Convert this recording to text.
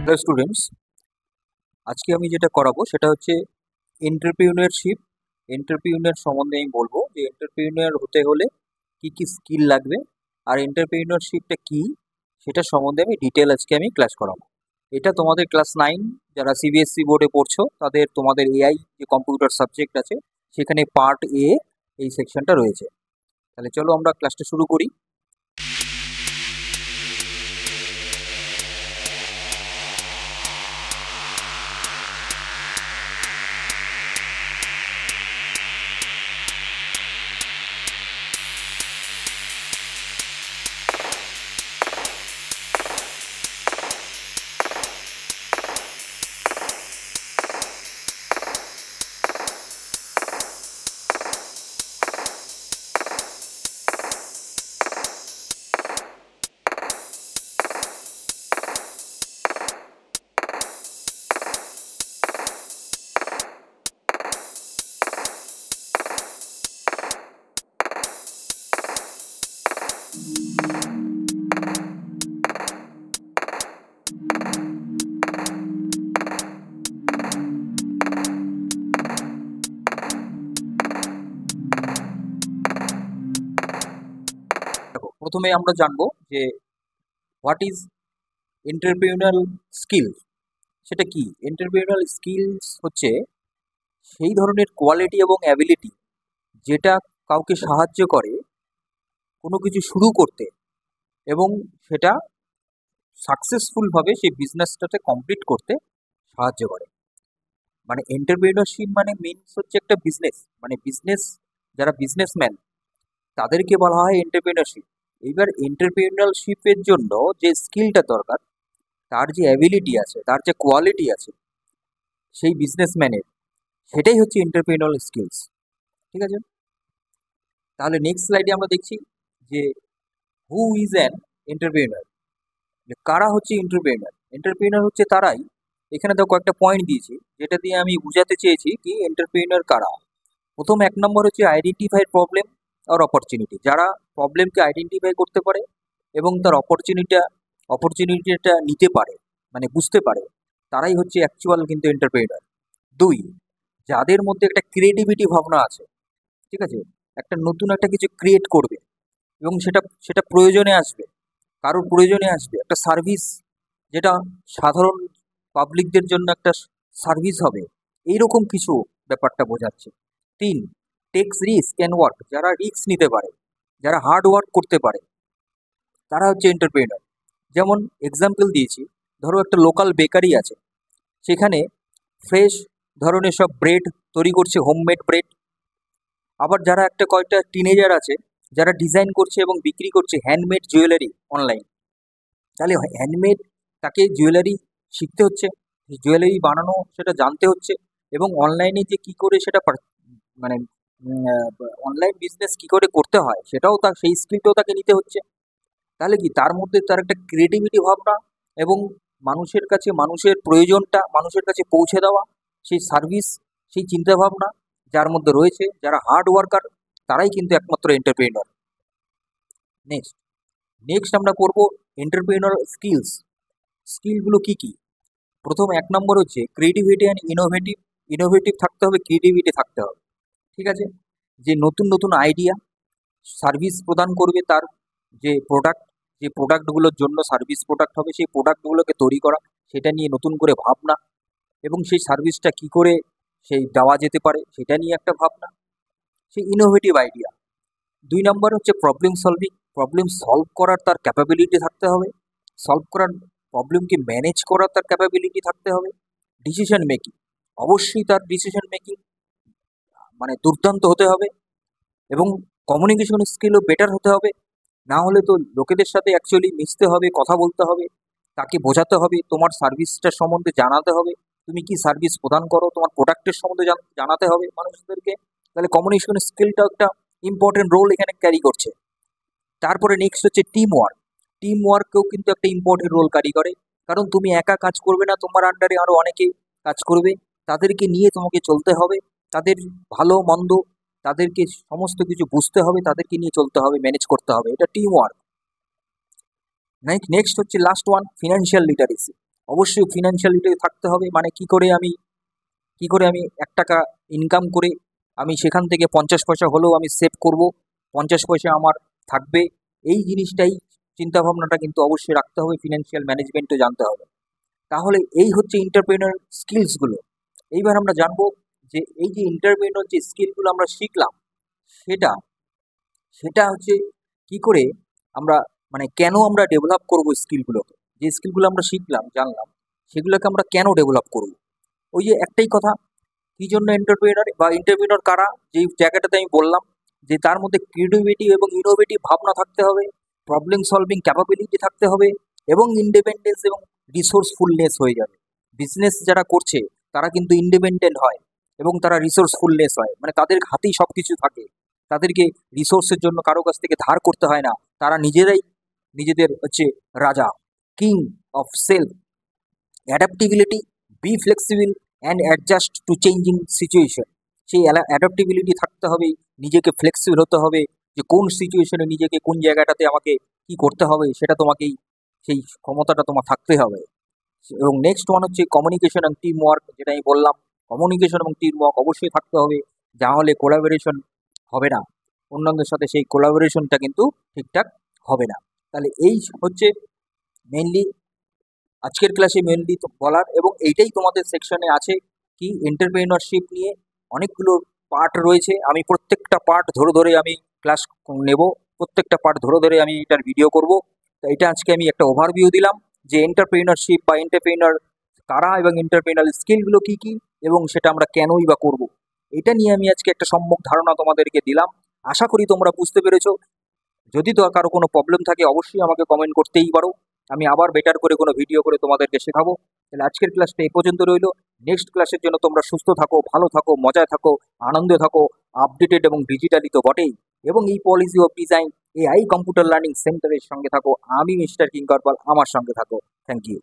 Hello students, আজকে আমি যেটা করাবো সেটা হচ্ছে এন্টারপ্রিনিয়রশিপ। এন্টারপ্রিনিয়র সম্বন্ধে আমি বলবো যে এন্টারপ্রিনিয়র হতে হলে কি কি স্কিল লাগবে আর এন্টারপ্রিনিয়রশিপটা কি সেটা সম্বন্ধে আমি ডিটেল আজকে আমি ক্লাস করাবো। এটা তোমাদের ক্লাস 9 যারা সিবিএসসি বোর্ডে পড়ছো তাদের তোমাদের এআই যে কম্পিউটার সাবজেক্ট আছে সেখানে পার্ট এ এই সেকশনটা রয়েছে। তাহলে চলো আমরা ক্লাসটা শুরু করি। দেখো, প্রথমে আমরা জানবো যে হোয়াট ইজ এন্টারপ্রিনিউরিয়াল স্কিল। সেটা কি? এন্টারপ্রিনিউরিয়াল স্কিলস হচ্ছে সেই ধরনের কোয়ালিটি এবং অ্যাবিলিটি যেটা কাউকে সাহায্য করে কোনো কিছু শুরু করতে এবং সেটা সাকসেসফুলভাবে সেই বিজনেসটাতে কমপ্লিট করতে সাহায্য করে। মানে এন্টারপ্রিনিয়রশিপ মানে মিনস হচ্ছে একটা বিজনেস, মানে বিজনেস যারা বিজনেসম্যান তাদেরকে বলা হয় এন্টারপ্রিনিয়রশিপ। এইবার এন্টারপ্রিনিয়রশিপের জন্য যে স্কিলটা দরকার, তার যে অ্যাবিলিটি আছে, তার যে কোয়ালিটি আছে সেই বিজনেসম্যানের, সেটাই হচ্ছে এন্টারপ্রিনিয়রাল স্কিলস। ঠিক আছে? তাহলে নেক্সট স্লাইডে আমরা দেখছি যে হু ইজ অ্যান এন্টারপ্রেনার, কারা হচ্ছে এন্টারপ্রেনার। এন্টারপ্রেনার হচ্ছে তারাই, এখানে তো কয়েকটা পয়েন্ট দিয়েছি যেটা দিয়ে আমি বুঝাতে চেয়েছি কি এন্টারপ্রেনার কারা। প্রথম 1 নম্বর হচ্ছে আইডেন্টিফাই প্রবলেম আর অপরচুনিটি। যারা প্রবলেমকে আইডেন্টিফাই করতে পারে এবং তার অপরচুনিটিটা নিতে পারে, মানে বুঝতে পারে, তারাই হচ্ছে অ্যাকচুয়াল কিন্তু এন্টারপ্রেনার। 2, যাদের মধ্যে একটা ক্রিয়েটিভিটি ভাবনা আছে, ঠিক আছে, একটা নতুন একটা কিছু ক্রিয়েট করবে এবং সেটা সেটা প্রয়োজনে আসবে, কারোর প্রয়োজনে আসবে, একটা সার্ভিস যেটা সাধারণ পাবলিকদের জন্য একটা সার্ভিস হবে, এইরকম কিছু ব্যাপারটা বোঝাচ্ছে। 3, টেক্স রিস্ক অ্যান্ড ওয়ার্ক। যারা রিস্ক নিতে পারে, যারা হার্ড ওয়ার্ক করতে পারে, তারা হচ্ছে এন্টারপ্রেনার। যেমন এক্সাম্পল দিয়েছি, ধরো একটা লোকাল বেকারি আছে, সেখানে ফ্রেশ ধরনের সব ব্রেড তৈরি করছে, হোমমেড ব্রেড। আবার যারা একটা কয়েকটা টিনেজার আছে যারা ডিজাইন করছে এবং বিক্রি করছে হ্যান্ডমেড জুয়েলারি অনলাইন। তাহলে হ্যান্ডমেড তাকে জুয়েলারি শিখতে হচ্ছে, জুয়েলারি বানানো সেটা জানতে হচ্ছে, এবং অনলাইনে যে কি করে সেটা মানে অনলাইন বিজনেস কি করে করতে হয় সেটাও তার, সেই স্কিলটাও তাকে নিতে হচ্ছে। তাহলে কি তার মধ্যে তার একটা ক্রিয়েটিভিটি ভাবনা এবং মানুষের কাছে মানুষের প্রয়োজনটা মানুষের কাছে পৌঁছে দেওয়া, সেই সার্ভিস, সেই চিন্তাভাবনা যার মধ্যে রয়েছে, যারা হার্ড ওয়ার্কার, তারাই কিন্তু একমাত্র এন্টারপ্রেনার। নেক্সট নেক্সট আমরা করব এন্টারপ্রেনার স্কিলস। স্কিলগুলো কি কি? প্রথম 1 নম্বর হচ্ছে ক্রিয়েটিভিটি অ্যান্ড ইনোভেটিভ। ইনোভেটিভ থাকতে হবে, ক্রিয়েটিভিটি থাকতে হবে। ঠিক আছে? যে নতুন নতুন আইডিয়া, সার্ভিস প্রদান করবে, তার যে প্রোডাক্ট, যে প্রোডাক্টগুলোর জন্য সার্ভিস প্রোডাক্ট হবে, সেই প্রোডাক্টগুলোকে তৈরি করা, সেটা নিয়ে নতুন করে ভাবনা, এবং সেই সার্ভিসটা কি করে সেই দেওয়া যেতে পারে সেটা নিয়ে একটা ভাবনা, সেই ইনোভেটিভ আইডিয়া। 2 নম্বর হচ্ছে প্রবলেম সলভিং। প্রবলেম সলভ করার তার ক্যাপাবিলিটি থাকতে হবে, সলভ করার, প্রবলেমকে ম্যানেজ করার তার ক্যাপাবিলিটি থাকতে হবে। ডিসিশন মেকিং, অবশ্যই তার ডিসিশন মেকিং মানে দুর্দান্ত হতে হবে, এবং কমিউনিকেশন স্কিলও বেটার হতে হবে। না হলে তো লোকেদের সাথে অ্যাকচুয়ালি মিশতে হবে, কথা বলতে হবে, তাকে বোঝাতে হবে, তোমার সার্ভিসটার সম্বন্ধে জানাতে হবে, তুমি কি সার্ভিস প্রদান করো, তোমার প্রোডাক্টের সম্বন্ধে জানাতে হবে মানুষদেরকে। তাহলে কমিউনিকেশন স্কিলটা একটা ইম্পর্টেন্ট রোল এখানে ক্যারি করছে। তারপরে নেক্সট হচ্ছে টিম ওয়ার্ক। টিম ওয়ার্ককেও কিন্তু একটা ইম্পর্টেন্ট রোল ক্যারি করে, কারণ তুমি একা কাজ করবে না, তোমার আন্ডারে আরও অনেকে কাজ করবে, তাদেরকে নিয়ে তোমাকে চলতে হবে, তাদের ভালো মন্দ, তাদেরকে সমস্ত কিছু বুঝতে হবে, তাদেরকে নিয়ে চলতে হবে, ম্যানেজ করতে হবে, এটা টিম ওয়ার্ক। নেক্সট হচ্ছে লাস্ট ওয়ান, ফিনান্সিয়াল লিটারেসি। অবশ্যই ফিনান্সিয়ালিটি থাকতে হবে, মানে কি করে আমি 1 টাকা ইনকাম করে আমি সেখান থেকে 50 পয়সা হলেও আমি সেভ করব, 50 পয়সা আমার থাকবে। এই জিনিসটাই চিন্তাভাবনাটা কিন্তু অবশ্যই রাখতে হবে, ফিনান্সিয়াল ম্যানেজমেন্টও জানতে হবে। তাহলে এই হচ্ছে এন্টারপ্রেনার স্কিলসগুলো। এইবার আমরা জানবো যে এই যে এন্টারপ্রেনার যে স্কিলগুলো আমরা শিখলাম, সেটা সেটা হচ্ছে কি করে আমরা, মানে কেন আমরা ডেভেলপ করব স্কিলগুলোকে, যে স্কিলগুলো আমরা শিখলাম জানলাম সেগুলোকে আমরা কেন ডেভেলপ করব। ওই যে একটাই কথা, কি জন্য এন্টারপ্রেনার বা এন্টারপ্রেনার কারা, যেই জায়গাটাতে আমি বললাম যে তার মধ্যে ক্রিয়েটিভিটি এবং ইনোভেটিভ ভাবনা থাকতে হবে, প্রবলেম সলভিং ক্যাপাবিলিটি থাকতে হবে, এবং ইন্ডিপেন্ডেন্স এবং রিসোর্সফুলনেস হয়ে যাবে। বিজনেস যারা করছে তারা কিন্তু ইন্ডিপেন্ডেন্ট হয় এবং তারা রিসোর্সফুলনেস হয়, মানে তাদের হাতেই সব কিছু থাকে, তাদেরকে রিসোর্সের জন্য কারো কাছ থেকে ধার করতে হয় না, তারা নিজেরাই নিজেদের হচ্ছে রাজা, king of self. Adaptability, be flexible and adjust to changing situation. সেই অ্যাডাপ্টিবিলিটি থাকতে হবে, নিজেকে ফ্লেক্সিবল হতে হবে, যে কোন সিচুয়েশনে নিজেকে কোন জায়গাটাতে আমাকে কি করতে হবে সেটা তোমাকেই, সেই ক্ষমতাটা তোমার থাকতে হবে। এবং নেক্সট ওয়ান হচ্ছে কমিউনিকেশন এবং টিম ওয়ার্ক, যেটা আমি বললাম, কমিউনিকেশন এবং টিম ওয়ার্ক অবশ্যই থাকতে হবে, যা হলে কোলাবোরেশন হবে না, অন্যদের সাথে সেই কোলাবোরেশনটা কিন্তু ঠিকঠাক হবে না। তাহলে এই হচ্ছে মেনলি আজকের ক্লাসে মেনলি তো বলার, এবং এইটাই তোমাদের সেকশনে আছে কি এন্টারপ্রেনারশিপ নিয়ে অনেকগুলো পার্ট রয়েছে। আমি প্রত্যেকটা পার্ট ধরে ধরে আমি ক্লাস নেব, প্রত্যেকটা পার্ট ধরে ধরে আমি এটার ভিডিও করব। তো এটা আজকে আমি একটা ওভারভিউ দিলাম যে এন্টারপ্রেনারশিপ বা এন্টারপ্রেনার কারা এবং এন্টারপ্রেনার স্কিলগুলো কি কি, এবং সেটা আমরা কেনই বা করব, এটা নিয়ে আমি আজকে একটা সম্যক ধারণা তোমাদেরকে দিলাম। আশা করি তোমরা বুঝতে পেরেছো। যদি তো কারো কোনো প্রবলেম থাকে অবশ্যই আমাকে কমেন্ট করতেই পারো, আমি আবার বেটার করে কোনো ভিডিও করে তোমাদেরকে শেখাবো। তাহলে আজকের ক্লাসটা এই পর্যন্ত রইলো। নেক্সট ক্লাসের জন্য তোমরা সুস্থ থাকো, ভালো থাকো, মজায় থাকো, আনন্দে থাকো, আপডেটেড এবং ডিজিটালি তো বটেই, এবং এই policy of design AI computer learning সেন্টারের সঙ্গে থাকো। আমি মিস্টার কিঙ্করপাল, আমার সঙ্গে থাকো। Thank you.